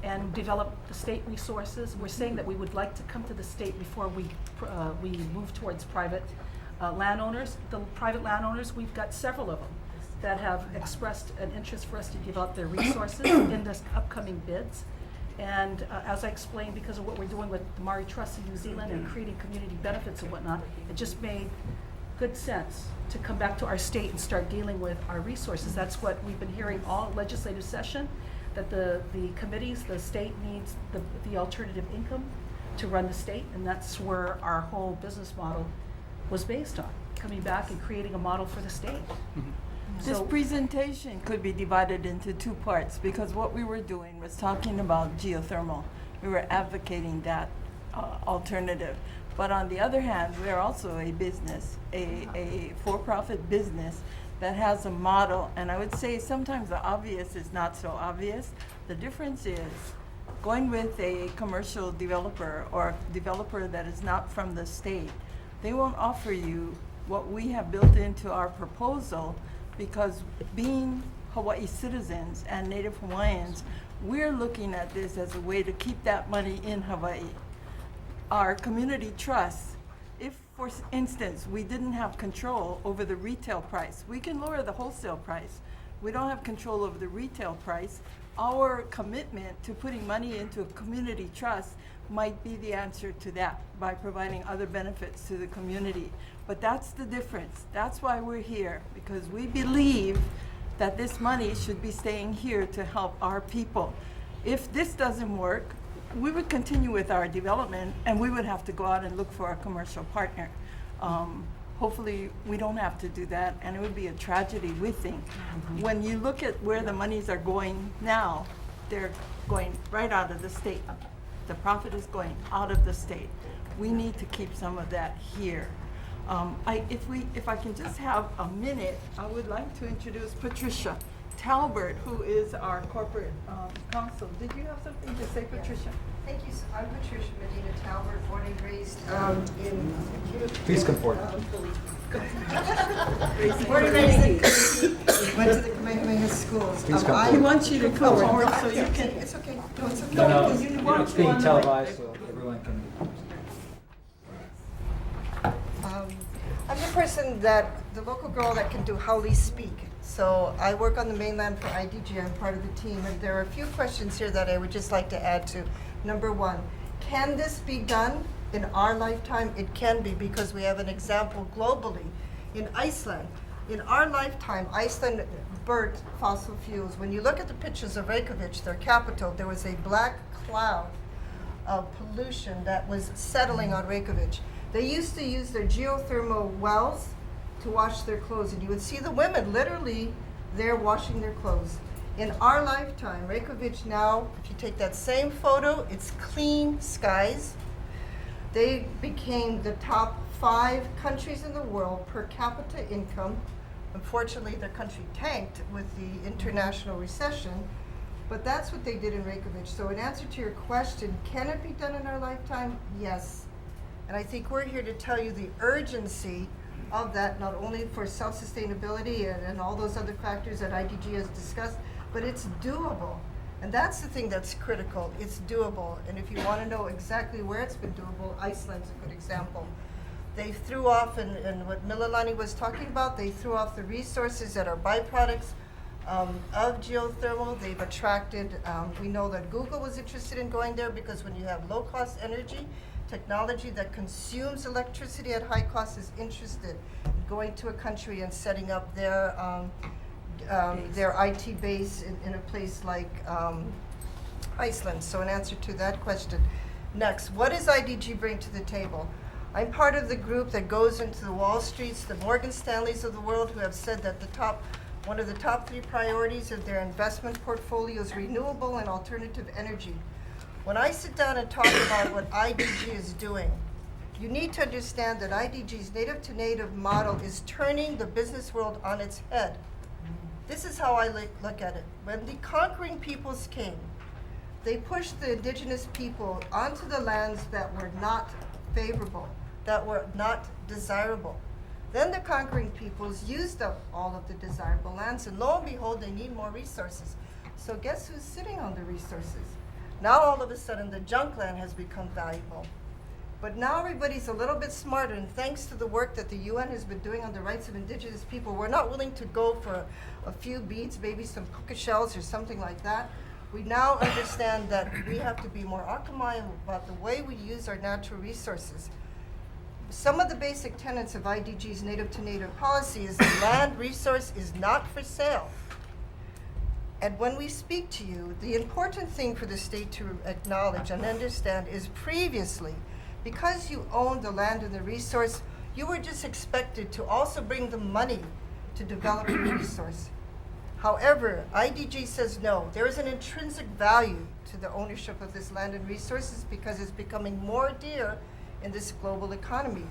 and develop the state resources. We're saying that we would like to come to the state before we move towards private landowners. The private landowners, we've got several of them that have expressed an interest for us to develop their resources in this upcoming bids. And as I explained, because of what we're doing with the Maori Trust in New Zealand and creating community benefits and whatnot, it just made good sense to come back to our state and start dealing with our resources. That's what we've been hearing all legislative session, that the committees, the state needs the alternative income to run the state, and that's where our whole business model was based on, coming back and creating a model for the state. This So- presentation could be divided into two parts, because what we were doing was talking about geothermal. We were advocating that alternative. But on the other hand, we are also a business, a for-profit business that has a model, and I would say sometimes the obvious is not so obvious. The difference is going with a commercial developer or a developer that is not from the state. They won't offer you what we have built into our proposal, because being Hawaii citizens and Native Hawaiians, we're looking at this as a way to keep that money in Hawaii. Our community trust, if for instance we didn't have control over the retail price, we can lower the wholesale price. We don't have control over the retail price. Our commitment to putting money into a community trust might be the answer to that, by providing other benefits to the community. But that's the difference. That's why we're here, because we believe that this money should be staying here to help our people. If this doesn't work, we would continue with our development, and we would have to go out and look for a commercial partner. Hopefully, we don't have to do that, and it would be a tragedy, we think. When you look at where the monies are going now, they're going right out of the state. The profit is going out of the state. We need to keep some of that here. If I can just have a minute, I would like to introduce Patricia Talbert, who is our corporate counsel. Did you have something to say, Patricia? Thank you. I'm Patricia Medina Talbert, born and raised in. Please come forward. Born and raised in Kahiki, went to the Kamehameha schools. Please come I forward. We want you to come forward so you It's can. okay, it's okay. No, it's okay. No, you no, want it's to being on the televised, so everyone can. I'm the person that, the local girl that can do Haole speak. So I work on the mainland for IDG. I'm part of the team, and there are a few questions here that I would just like to add to. Number one, can this be done in our lifetime? It can be, because we have an example globally. In Iceland, in our lifetime, Iceland burnt fossil fuels. When you look at the pictures of Reykjavik, their capital, there was a black cloud of pollution that was settling on Reykjavik. They used to use their geothermal wells to wash their clothes, and you would see the women literally there washing their clothes. In our lifetime, Reykjavik now, if you take that same photo, it's clean skies. They became the top 5 countries in the world per capita income. Unfortunately, their country tanked with the international recession, but that's what they did in Reykjavik. So in answer to your question, can it be done in our lifetime? Yes. And I think we're here to tell you the urgency of that, not only for self-sustainability and all those other factors that IDG has discussed, but it's doable. And that's the thing that's critical. It's doable. And if you want to know exactly where it's been doable, Iceland's a good example. They threw off, and what Mililani was talking about, they threw off the resources that are byproducts of geothermal. They've attracted, we know that Google was interested in going there, because when you have low-cost energy, technology that consumes electricity at high cost is interested in going to a country and setting up their IT base in a place like Iceland. So in answer to that question, Next, what does IDG bring to the table? I'm part of the group that goes into the Wall Streets, the Morgan Stanleys of the world, who have said that one of the top 3 priorities of their investment portfolio is renewable and alternative energy. When I sit down and talk about what IDG is doing, you need to understand that IDG's native-to-native model is turning the business world on its head. This is how I look at it. When the conquering peoples came, they pushed the indigenous people onto the lands that were not favorable, that were not desirable. Then the conquering peoples used up all of the desirable lands, and lo and behold, they need more resources. So guess who's sitting on the resources? Now all of a sudden, the junk land has become valuable. But now everybody's a little bit smarter, and thanks to the work that the UN has been doing on the rights of indigenous people, we're not willing to go for a few beads, maybe some puka shells or something like that. We now understand that we have to be more akamai about the way we use our natural resources. Some of the basic tenets of IDG's native-to-native policy is that land resource is not for sale. And when we speak to you, the important thing for the state to acknowledge and understand is previously, because you owned the land and the resource, you were just expected to also bring the money to develop the resource. However, IDG says no, there is an intrinsic value to the ownership of this land and resources because it's becoming more dear in this global economy.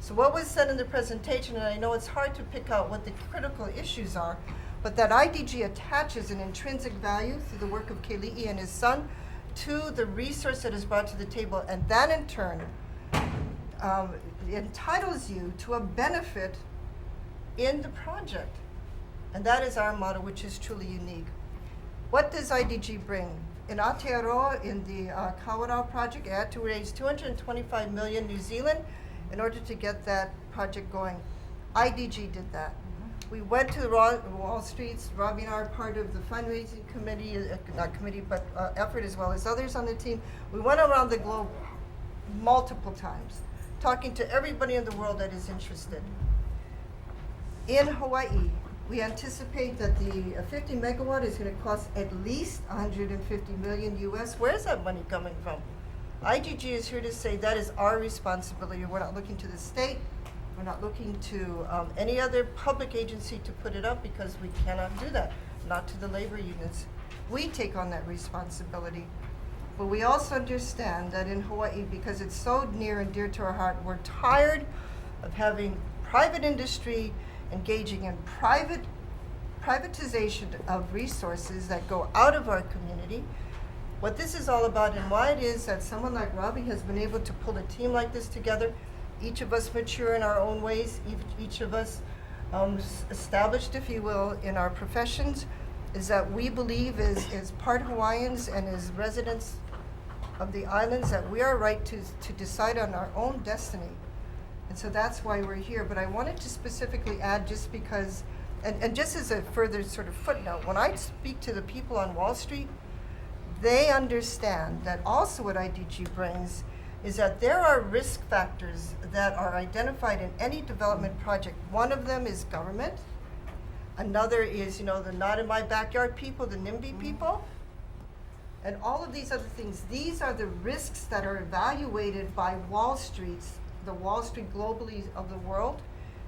So what was said in the presentation, and I know it's hard to pick out what the critical issues are, but that IDG attaches an intrinsic value through the work of Keli'i and his son to the resource that is brought to the table, and that in turn entitles you to a benefit in the project. And that is our model, which is truly unique. What does IDG bring? In Aotearoa, in the Kawarau project, it had to raise 225 million New Zealand in order to get that project going. IDG did that. We went to the Wall Streets. Robbie and I are part of the fundraising committee, not committee, but effort as well as others on the team. We went around the globe multiple times, talking to everybody in the world that is interested. In Hawaii, we anticipate that the 50 megawatt is going to cost at least 150 million US. Where's that money coming from? IDG is here to say that is our responsibility. We're not looking to the state. We're not looking to any other public agency to put it up because we cannot do that, not to the labor unions. We take on that responsibility. But we also understand that in Hawaii, because it's so near and dear to our heart, we're tired of having private industry engaging in privatization of resources that go out of our community. What this is all about and why it is that someone like Robbie has been able to pull a team like this together, each of us mature in our own ways, each of us established, if you will, in our professions, is that we believe as part Hawaiians and as residents of the islands that we are right to decide on our own destiny. And so that's why we're here. But I wanted to specifically add, just because, and just as a further sort of footnote, when I speak to the people on Wall Street, they understand that also what IDG brings is that there are risk factors that are identified in any development project. One of them is government. Another is, the not in my backyard people, the NIMBY people. And all of these other things, these are the risks that are evaluated by Wall Street's, the Wall Street globally of the world,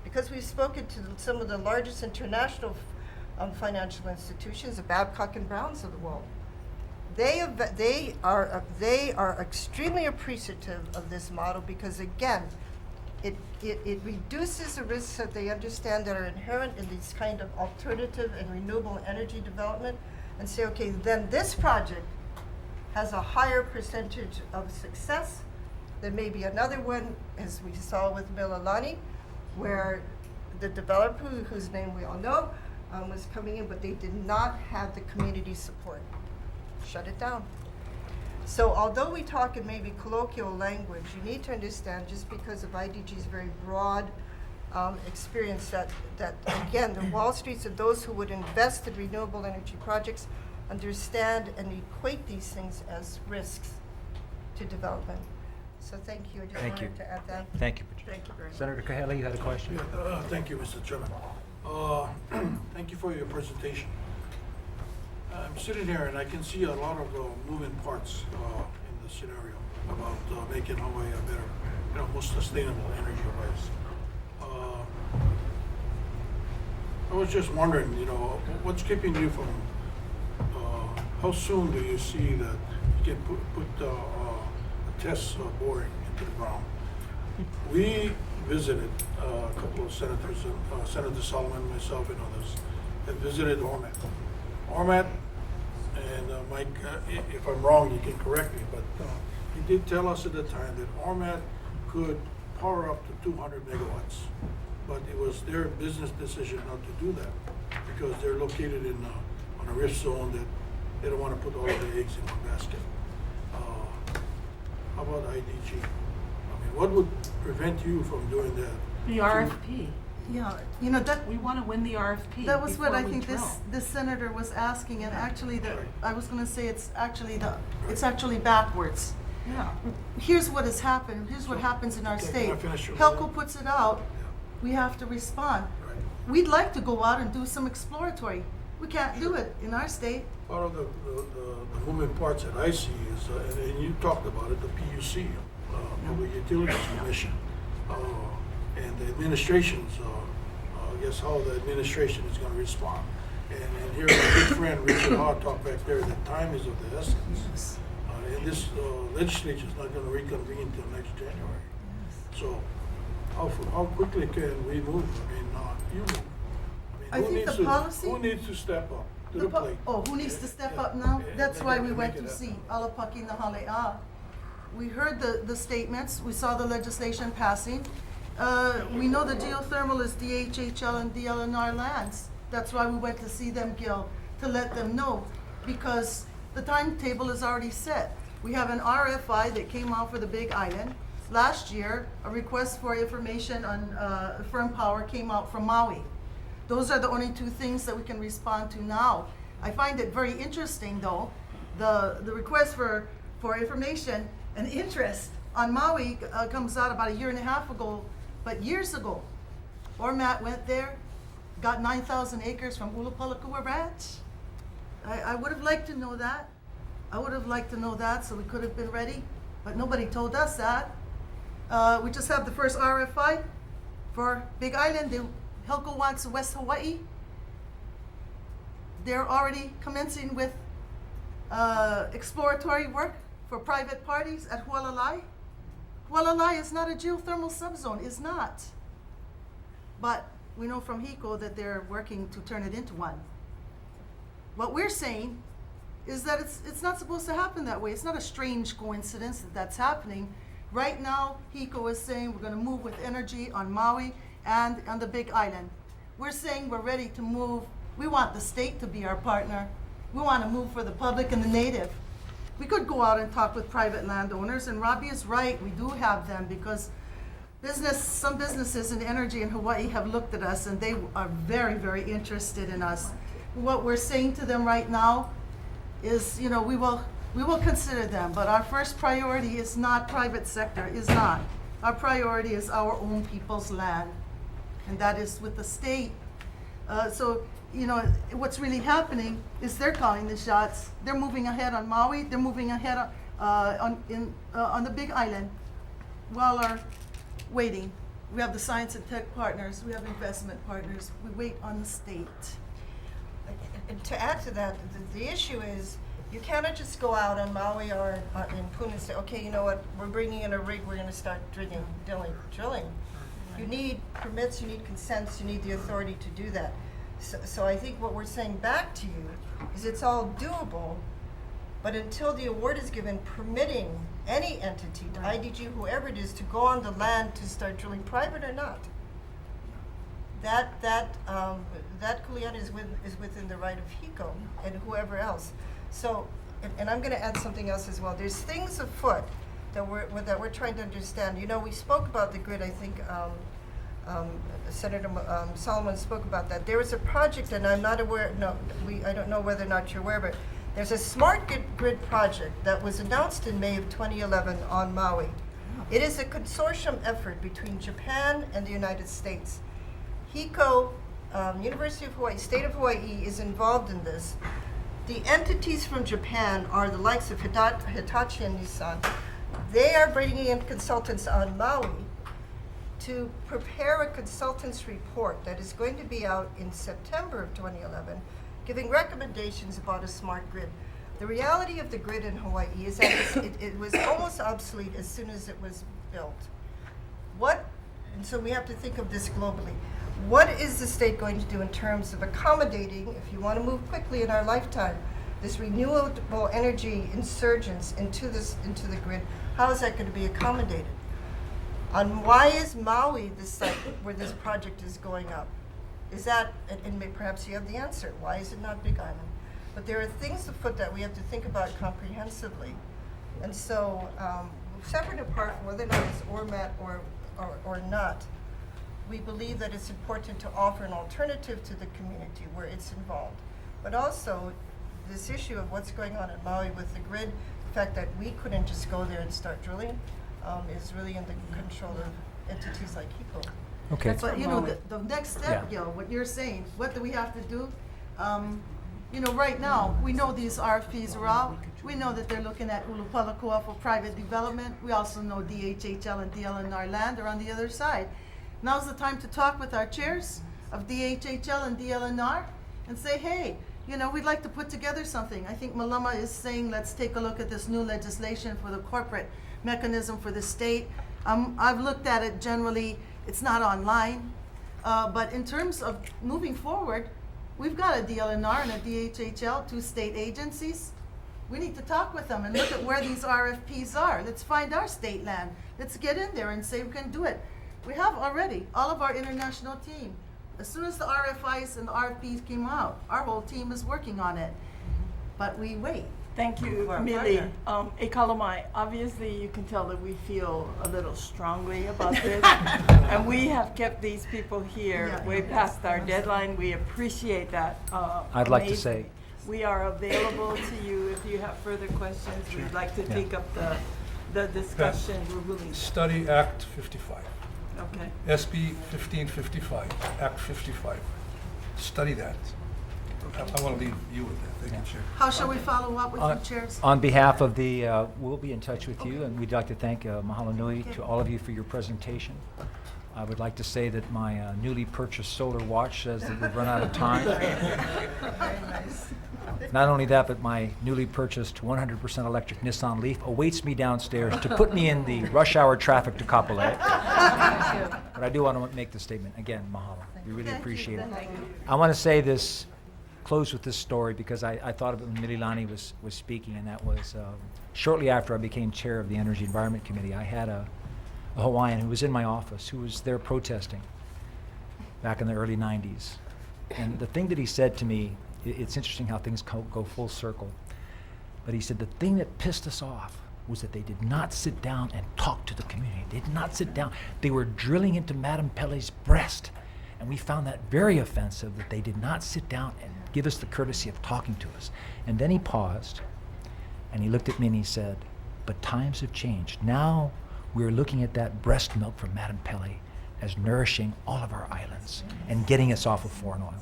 because we've spoken to some of the largest international financial institutions, the Babcock and Browns of the world. They are extremely appreciative of this model because, again, it reduces the risks that they understand that are inherent in these kind of alternative and renewable energy development, and say, okay, then this project has a higher percentage of success. There may be another one, as we saw with Mililani, where the developer, whose name we all know, was coming in, but they did not have the community support. Shut it down. So although we talk in maybe colloquial language, you need to understand, just because of IDG's very broad experience, that again, the Wall Streets of those who would invest in renewable energy projects understand and equate these things as risks to development. So thank you. I just wanted to add that. Thank you, Patricia. Thank you very much. Senator Kahele, you had a question? Yeah, thank you, Mr. Chairman. Thank you for your presentation. I'm sitting here and I can see a lot of moving parts in the scenario. about making Hawaii a better, more sustainable energy-wise. I was just wondering, what's keeping you from, how soon do you see that you can put a test boring into the ground? We visited a couple of senators, Senator Solomon, myself, and others, and visited Ormat. Ormat, and Mike, if I'm wrong, you can correct me, but he did tell us at the time that Ormat could power up to 200 megawatts. But it was their business decision not to do that because they're located on a rift zone that they don't want to put all of their eggs in one basket. How about IDG? I mean, what would prevent you from doing that? The RFP. Yeah, We want to win the RFP. that was what I before we think drill. this senator was asking, and actually, I was gonna say it's actually backwards. Yeah. Here's what has happened, here's what happens in our Can I state. finish your Helco thought? puts it out, we have to respond. Right. We'd like to go out and do some exploratory. We can't do it in our state. Part of the moving parts that I see is, and you talked about it, the PUC, Public Utilities Commission, and the administration's, I guess how the administration is going to respond. And here, my good friend Richard Hart talked back there that time is of the essence. And this legislature is not going to reconvene until next January. So, how quickly can we move? I mean, you move. I think the policy- Who needs to step up to the plate? Who needs to step up now? That's why we Make went it to see happen. Alapaki Nahale'a. We heard the statements, we saw the legislation passing. We know the geothermal is DHHL and DLNR lands. That's why we went to see them, Gil, to let them know, because the timetable is already set. We have an RFI that came out for the Big Island. Last year, a request for information on firm power came out from Maui. Those are the only two things that we can respond to now. I find it very interesting, though, the request for information and interest on Maui comes out about a year and a half ago, but years ago. Ormat went there, got 9,000 acres from Ulapalakua Ranch. I would have liked to know that. I would have liked to know that, so we could have been ready, but nobody told us that. We just have the first RFI for Big Island. Helco wants West Hawaii. They're already commencing with exploratory work for private parties at Hualalai. Hualalai is not a geothermal subzone, is not. But we know from HECO that they're working to turn it into one. What we're saying is that it's not supposed to happen that way. It's not a strange coincidence that that's happening. Right now, HECO is saying we're going to move with energy on Maui and on the Big Island. We're saying we're ready to move. We want the state to be our partner. We want to move for the public and the native. We could go out and talk with private landowners, and Robbie is right, we do have them, because some businesses in energy in Hawaii have looked at us and they are very, very interested in us. What we're saying to them right now is, we will consider them, but our first priority is not private sector, is not. Our priority is our own people's land, and that is with the state. What's really happening is they're calling the shots. They're moving ahead on Maui. They're moving ahead on the Big Island while we're waiting. We have the science and tech partners. We have investment partners. We wait on the state. And to add to that, the issue is you cannot just go out on Maui or in Puna and say, okay, you know what, we're bringing in a rig, we're going to start drilling. You need permits, you need consents, you need the authority to do that. So I think what we're saying back to you is it's all doable, but until the award is given permitting any entity, IDG, whoever it is, to go on the land to start drilling, private or not, that kuleana is within the right of HECO and whoever else. So, and I'm going to add something else as well. There's things afoot that we're trying to understand. We spoke about the grid. I think Senator Solomon spoke about that. There was a project, and I'm not aware. I don't know whether or not you're aware, but there's a smart grid project that was announced in May of 2011 on Maui. It is a consortium effort between Japan and the United States. HECO, University of Hawaii, State of Hawaii is involved in this. The entities from Japan are the likes of Hitachi and Nissan. They are bringing in consultants on Maui to prepare a consultant's report that is going to be out in September of 2011, giving recommendations about a smart grid. The reality of the grid in Hawaii is that it was almost obsolete as soon as it was built. And so we have to think of this globally. What is the state going to do in terms of accommodating, if you want to move quickly in our lifetime, this renewable energy insurgence into the grid? How is that going to be accommodated? On why is Maui the site where this project is going up? Is that, and perhaps you have the answer, why is it not Big Island? But there are things afoot that we have to think about comprehensively. And so, separate apart whether or not it's ORMAT or not, we believe that it's important to offer an alternative to the community where it's involved. But also, this issue of what's going on in Maui with the grid, the fact that we couldn't just go there and start drilling, is really in the control of entities like HECO. Okay. But, you know, the next step, Yeah. what you're saying, what do we have to do? You know, right now, we know these RFPs are out. We know that they're looking at Ulupalakua for private development. We also know DHHL and DLNR land are on the other side. Now's the time to talk with our chairs of DHHL and DLNR and say, hey, you know, we'd like to put together something. I think Malama is saying, let's take a look at this new legislation for the corporate mechanism for the state. I've looked at it generally. It's not online. But in terms of moving forward, we've got a DLNR and a DHHL, two state agencies. We need to talk with them and look at where these RFPs are. Let's find our state land. Let's get in there and say we can do it. We have already, all of our international team. As soon as the RFIs and the RFPs came out, our whole team is working on it. But we wait. Thank you, for our Millie. partner. Ekalomai, obviously you can tell that we feel a little strongly about this. And we have kept these people here Yeah. way past our deadline. We appreciate that. I'd like to amazing. say, We are available to you if you have further questions. We'd like to Yeah. take up the discussion. We're willing. Study Act 55. Okay. SB 1555, Act 55. Study that. I want to leave you with that. Thank you, Chair. How shall we follow up with the chairs? On behalf of the, we'll be in touch with you, and we'd like to thank mahalo nui to all of you for your presentation. I would like to say that my newly purchased solar watch says that we've run out of time. Very nice. Not only that, but my newly purchased 100% electric Nissan Leaf awaits me downstairs to put me in the rush hour traffic to Kapolei. But I do want to make the statement, again, mahalo. We really appreciate it. I want to say this, close with this story, because I thought of it when Mililani was speaking, and that was shortly after I became chair of the Energy Environment Committee. I had a Hawaiian who was in my office, who was there protesting back in the early 90s. And the thing that he said to me, it's interesting how things go full circle, but he said the thing that pissed us off was that they did not sit down and talk to the community. They did not sit down. They were drilling into Madame Pelle's breast, and we found that very offensive, that they did not sit down and give us the courtesy of talking to us. And then he paused, and he looked at me and he said, but times have changed. Now we're looking at that breast milk from Madame Pelle as nourishing all of our islands and getting us off of foreign oil.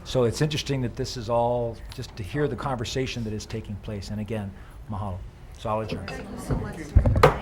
So it's interesting that this is all just to hear the conversation that is taking place. And again, mahalo. So I'll adjourn. Thank you so much.